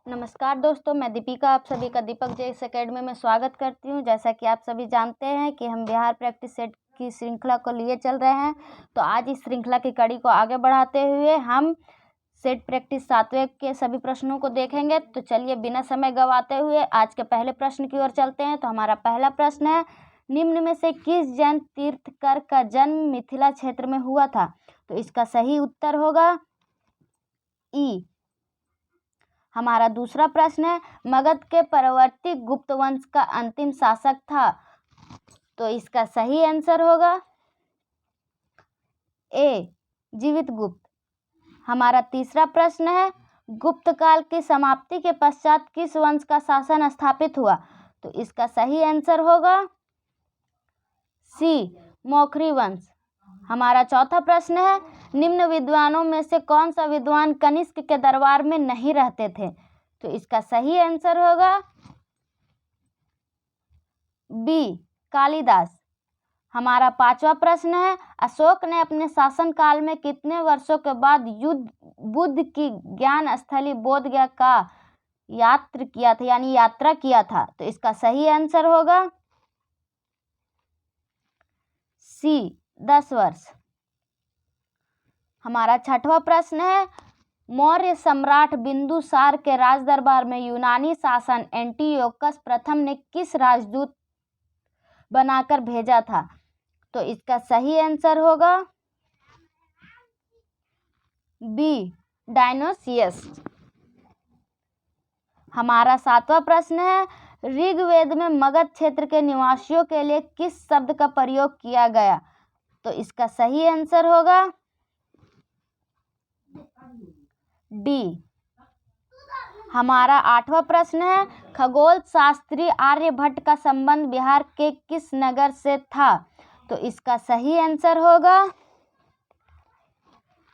नमस्कार दोस्तों, मैं दीपिका आप सभी का दीपक जेएस एकेडमी में स्वागत करती हूं। जैसा कि आप सभी जानते हैं कि हम बिहार प्रैक्टिस सेट की श्रृंखला को लिए चल रहे हैं, तो आज इस श्रृंखला की कड़ी को आगे बढ़ाते हुए हम सेट प्रैक्टिस 7वें के सभी प्रश्नों को देखेंगे। तो चलिए बिना समय गंवाते हुए आज के पहले प्रश्न की ओर चलते हैं। तो हमारा पहला प्रश्न है, निम्न में से किस जैन तीर्थकर का जन्म मिथिला क्षेत्र में हुआ था? तो इसका सही उत्तर होगा ई। हमारा दूसरा प्रश्न है, मगध के परवर्ती गुप्त वंश का अंतिम शासक था? तो इसका सही आंसर होगा ए, जीवित गुप्त। हमारा तीसरा प्रश्न है, गुप्त काल की समाप्ति के पश्चात किस वंश का शासन स्थापित हुआ? तो इसका सही आंसर होगा सी, मौखरी वंश। हमारा चौथा प्रश्न है, निम्न विद्वानों में से कौन सा विद्वान कनिष्क के दरबार में नहीं रहते थे? तो इसका सही आंसर होगा बी, कालिदास। हमारा पांचवा प्रश्न है, अशोक ने अपने शासनकाल में कितने वर्षों के बाद बुद्ध की ज्ञान स्थली बोधगया का यात्रा किया था? तो इसका सही आंसर होगा सी, 10 वर्ष। हमारा छठवां प्रश्न है, मौर्य सम्राट बिंदुसार के राज दरबार में यूनानी शासन एंटियोकस प्रथम ने किस राजदूत बनाकर भेजा था? तो इसका सही आंसर होगा बी, डायनोसियस। हमारा सातवां प्रश्न है, ऋग्वेद में मगध क्षेत्र के निवासियों के लिए किस शब्द का प्रयोग किया गया? तो इसका सही आंसर होगा डी। हमारा आठवां प्रश्न है, खगोल शास्त्री आर्यभट्ट का संबंध बिहार के किस नगर से था? तो इसका सही आंसर होगा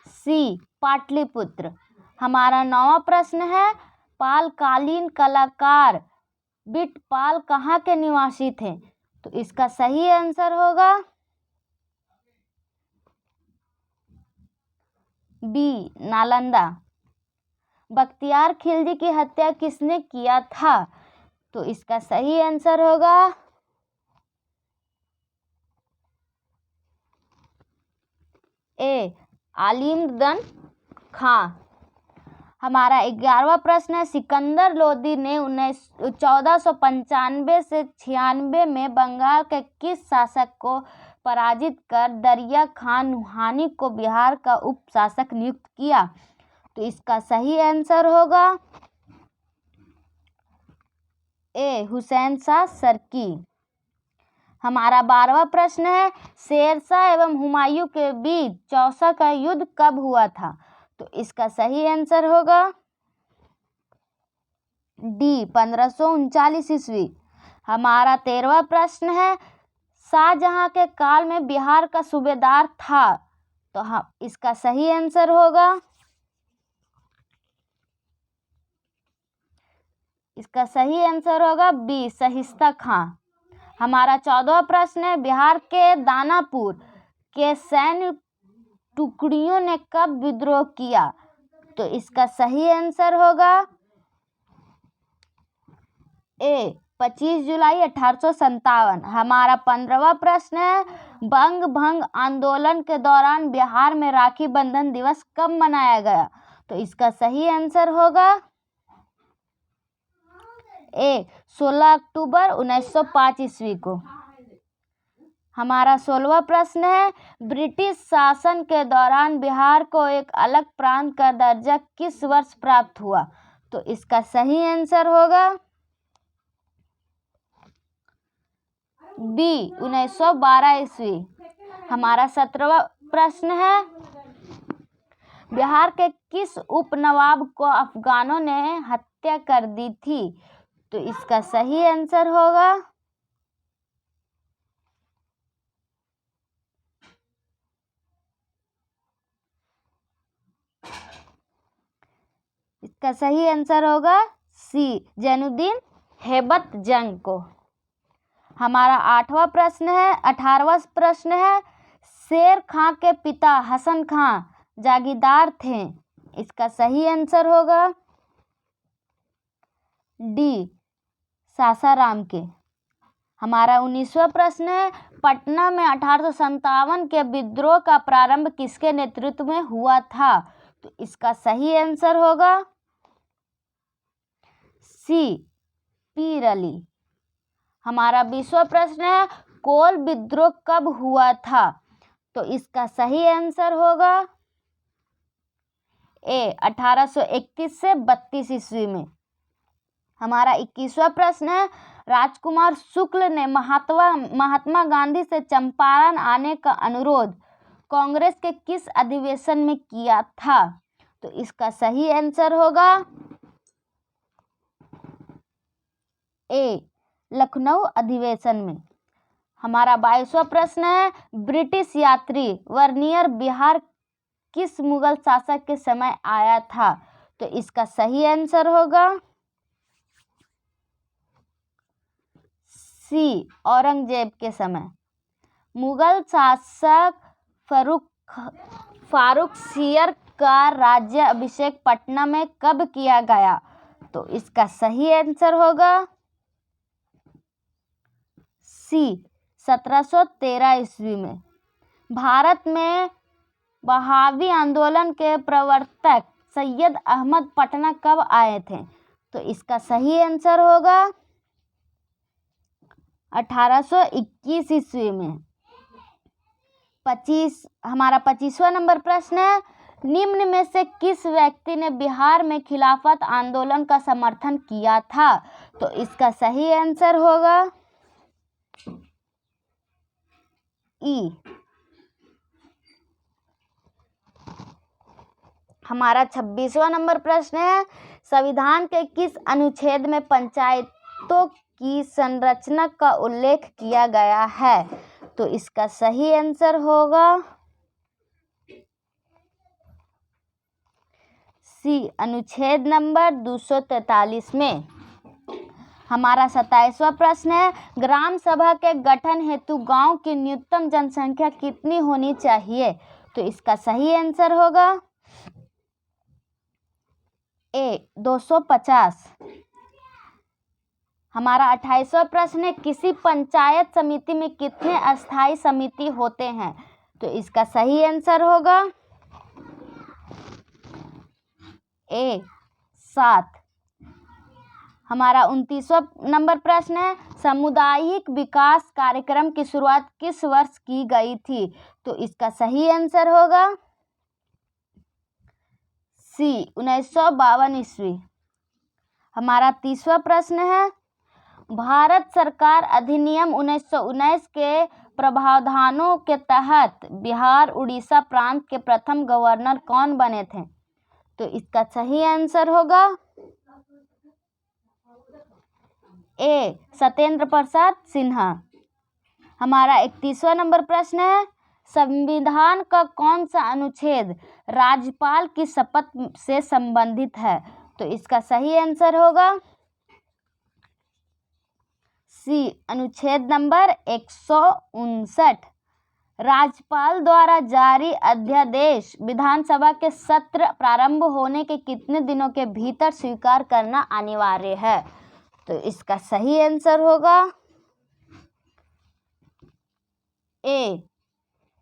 सी, पाटलिपुत्र। हमारा नौवां प्रश्न है, पालकालीन कलाकार बिटपाल कहाँ के निवासी थे? तो इसका सही आंसर होगा बी, नालंदा। बख्तियार खिलजी की हत्या किसने किया था? तो इसका सही आंसर होगा ए, आलिमर्द खां। हमारा 11वां प्रश्न है, सिकंदर लोदी ने 1495 से 96 में बंगाल के किस शासक को पराजित कर दरिया खान नुहानी को बिहार का उप शासक नियुक्त किया? तो इसका सही आंसर होगा ए, हुसैन शाह सरकी। हमारा 12वां प्रश्न है, शेरशाह एवं हुमायूं के बीच चौसा का युद्ध कब हुआ था? तो इसका सही आंसर होगा डी, 1539 ईस्वी। हमारा 13वां प्रश्न है, शाहजहां के काल में बिहार का सूबेदार था? तो इसका सही आंसर होगा बी, शाहिस्ता खां। हमारा 14वां प्रश्न है, बिहार के दानापुर के सैन्य टुकड़ियों ने कब विद्रोह किया? तो इसका सही आंसर होगा ए, 25 जुलाई 1857। हमारा 15वां प्रश्न है, बंग भंग आंदोलन के दौरान बिहार में राखी बंधन दिवस कब मनाया गया? तो इसका सही आंसर होगा ए, 16 अक्टूबर 1905 ईस्वी को। हमारा 16वां प्रश्न है, ब्रिटिश शासन के दौरान बिहार को एक अलग प्रांत का दर्जा किस वर्ष प्राप्त हुआ? तो इसका सही आंसर होगा बी, 1912 ईस्वी। हमारा 17वां प्रश्न है, बिहार के किस उपनवाब को अफगानों ने हत्या कर दी थी? तो इसका सही आंसर होगा सी, जैनुद्दीन हेबत जंग को। हमारा 18वां प्रश्न है, शेर खां के पिता हसन खां जागीरदार थे? इसका सही आंसर होगा डी सासाराम के। हमारा 19वां प्रश्न है, पटना में 1857 के विद्रोह का प्रारंभ किसके नेतृत्व में हुआ था? तो इसका सही आंसर होगा सी पीर अली। हमारा 20वां प्रश्न है, कोल विद्रोह कब हुआ था? तो इसका सही आंसर होगा ए 1831 से 32 ईस्वी में। हमारा 21वां प्रश्न है, राजकुमार शुक्ल ने महात्मा गांधी से चंपारण आने का अनुरोध कांग्रेस के किस अधिवेशन में किया था? तो इसका सही आंसर होगा ए लखनऊ अधिवेशन में। हमारा 22वां प्रश्न है, ब्रिटिश यात्री वर्नियर बिहार किस मुगल शासक के समय आया था? तो इसका सही आंसर होगा सी औरंगजेब के समय। मुगल शासक फारुखसियर का राज्य अभिषेक पटना में कब किया गया? तो इसका सही आंसर होगा सी 1713 ईस्वी में। भारत में बहावी आंदोलन के प्रवर्तक सैयद अहमद पटना कब आए थे? तो इसका सही आंसर होगा 1821 ईस्वी में। हमारा 25वां नंबर प्रश्न है, निम्न में से किस व्यक्ति ने बिहार में खिलाफत आंदोलन का समर्थन किया था? तो इसका सही आंसर होगा ई। हमारा 26वां नंबर प्रश्न है, संविधान के किस अनुच्छेद में पंचायतों की संरचना का उल्लेख किया गया है? तो इसका सही आंसर होगा सी अनुच्छेद नंबर 243 में। हमारा 27वां प्रश्न है, ग्राम सभा के गठन हेतु गांव की न्यूनतम जनसंख्या कितनी होनी चाहिए? तो इसका सही आंसर होगा ए 250। हमारा 28वां प्रश्न है, किसी पंचायत समिति में कितने अस्थायी समिति होते हैं? तो इसका सही आंसर होगा ए 7। हमारा 29वां नंबर प्रश्न है, सामुदायिक विकास कार्यक्रम की शुरुआत किस वर्ष की गई थी? तो इसका सही आंसर होगा सी 1952 ईस्वी। हमारा 30वां प्रश्न है, भारत सरकार अधिनियम 1919 के प्रावधानों के तहत बिहार उड़ीसा प्रांत के प्रथम गवर्नर कौन बने थे? तो इसका सही आंसर होगा ए सत्येंद्र प्रसाद सिन्हा। हमारा 31वां नंबर प्रश्न है, संविधान का कौन सा अनुच्छेद राज्यपाल की शपथ से संबंधित है? तो इसका सही आंसर होगा सी अनुच्छेद नंबर 159। राज्यपाल द्वारा जारी अध्यादेश विधानसभा के सत्र प्रारंभ होने के कितने दिनों के भीतर स्वीकार करना अनिवार्य है? तो इसका सही आंसर होगा ए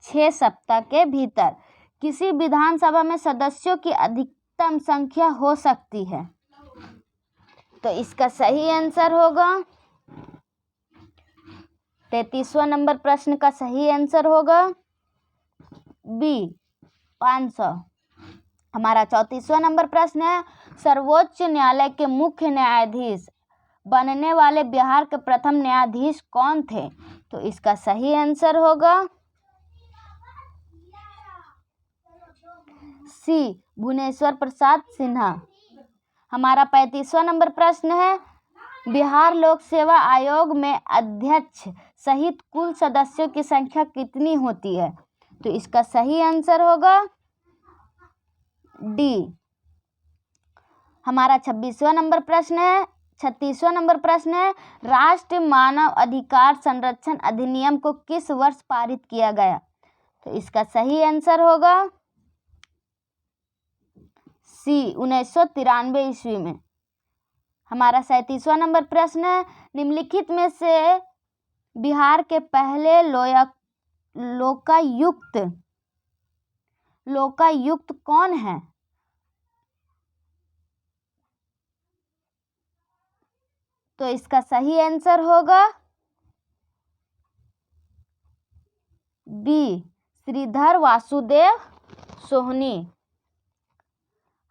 6 सप्ताह के भीतर। किसी विधानसभा में सदस्यों की अधिकतम संख्या हो सकती है? तो इसका सही आंसर होगा 33वां नंबर प्रश्न का सही आंसर होगा बी 500। हमारा 34वां नंबर प्रश्न है, सर्वोच्च न्यायालय के मुख्य न्यायाधीश बनने वाले बिहार के प्रथम न्यायाधीश कौन थे? तो इसका सही आंसर होगा सी भुवनेश्वर प्रसाद सिन्हा। हमारा 35वां नंबर प्रश्न है, बिहार लोक सेवा आयोग में अध्यक्ष सहित कुल सदस्यों की संख्या कितनी होती है? तो इसका सही आंसर होगा डी। हमारा 36वां नंबर प्रश्न है, राष्ट्रीय मानव अधिकार संरक्षण अधिनियम को किस वर्ष पारित किया गया? तो इसका सही आंसर होगा सी 1993 ईस्वी में। हमारा 37वां नंबर प्रश्न है, निम्नलिखित में से बिहार के पहले लोकायुक्त कौन है? तो इसका सही आंसर होगा बी, श्रीधर वासुदेव सोहनी।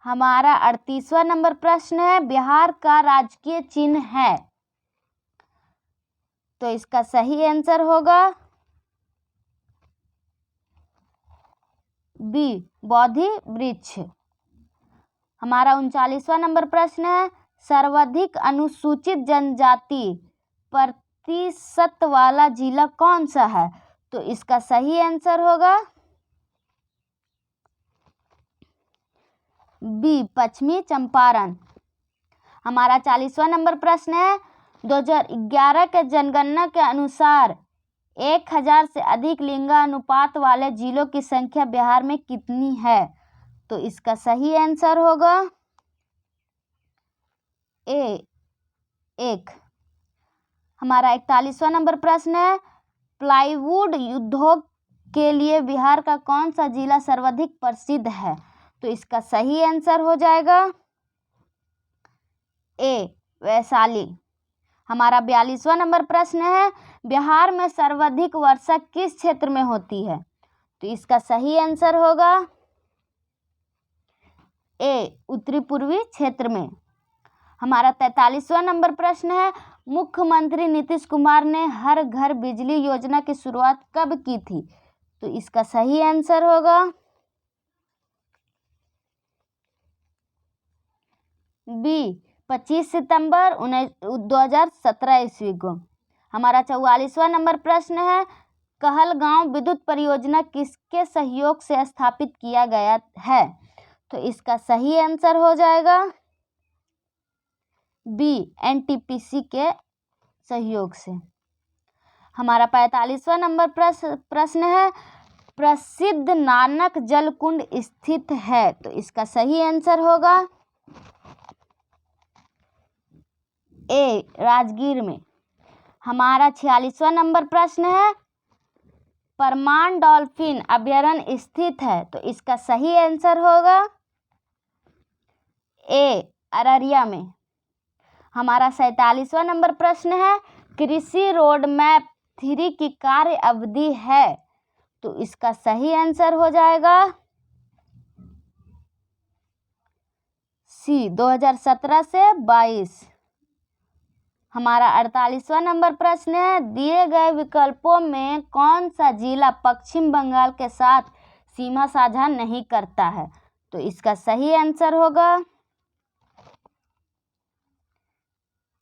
हमारा 38वां नंबर प्रश्न है, बिहार का राजकीय चिन्ह है? तो इसका सही आंसर होगा बी, बोधि वृक्ष। हमारा 39वां नंबर प्रश्न है, सर्वाधिक अनुसूचित जनजाति प्रतिशत वाला जिला कौन सा है? तो इसका सही आंसर होगा बी, पश्चिमी चंपारण। हमारा 40वां नंबर प्रश्न है, 2011 के जनगणना के अनुसार 1000 से अधिक लिंगानुपात वाले जिलों की संख्या बिहार में कितनी है? तो इसका सही आंसर होगा ए, 1। हमारा 41वां नंबर प्रश्न है, प्लाईवुड उद्योग के लिए बिहार का कौन सा जिला सर्वाधिक प्रसिद्ध है? तो इसका सही आंसर हो जाएगा ए, वैशाली। हमारा 42वां नंबर प्रश्न है, बिहार में सर्वाधिक वर्षा किस क्षेत्र में होती है? तो इसका सही आंसर होगा ए, उत्तरी पूर्वी क्षेत्र में। हमारा 43वां नंबर प्रश्न है, मुख्यमंत्री नीतीश कुमार ने हर घर बिजली योजना की शुरुआत कब की थी? तो इसका सही आंसर होगा बी, 25 सितंबर 2017 ईस्वी को। हमारा 44वां नंबर प्रश्न है, कहलगांव विद्युत परियोजना किसके सहयोग से स्थापित किया गया है? तो इसका सही आंसर हो जाएगा बी, एनटीपीसी के सहयोग से। हमारा 45वां नंबर प्रश्न है, प्रसिद्ध नानक जल कुंड स्थित है? तो इसका सही आंसर होगा ए, राजगीर में। हमारा 46वां नंबर प्रश्न है, परमान डॉल्फिन अभयारण्य स्थित है? तो इसका सही आंसर होगा ए, अररिया में। हमारा 47वां नंबर प्रश्न है, कृषि रोड मैप 3 की कार्य अवधि है? तो इसका सही आंसर हो जाएगा सी, 2017 से 22। हमारा 48वां नंबर प्रश्न है, दिए गए विकल्पों में कौन सा जिला पश्चिम बंगाल के साथ सीमा साझा नहीं करता है? तो इसका सही आंसर होगा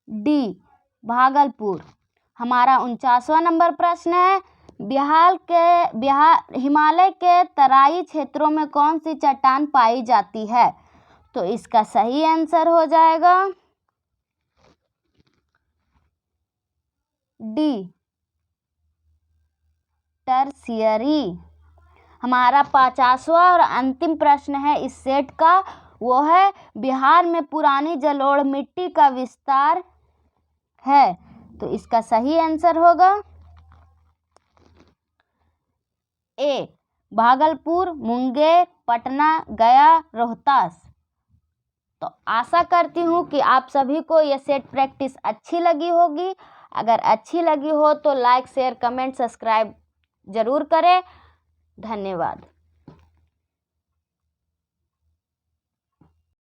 डी, भागलपुर। हमारा 49वां नंबर प्रश्न है, हिमालय के तराई क्षेत्रों में कौन सी चट्टान पाई जाती है? तो इसका सही आंसर हो जाएगा डी, टर्शियरी। हमारा 50वां और अंतिम प्रश्न है इस सेट का, वो है, बिहार में पुरानी जलोढ़ मिट्टी का विस्तार है? तो इसका सही आंसर होगा ए, भागलपुर, मुंगेर, पटना, गया, रोहतास। तो आशा करती हूँ कि आप सभी को यह सेट प्रैक्टिस अच्छी लगी होगी। अगर अच्छी लगी हो तो लाइक, शेयर, कमेंट, सब्सक्राइब जरूर करें। धन्यवाद।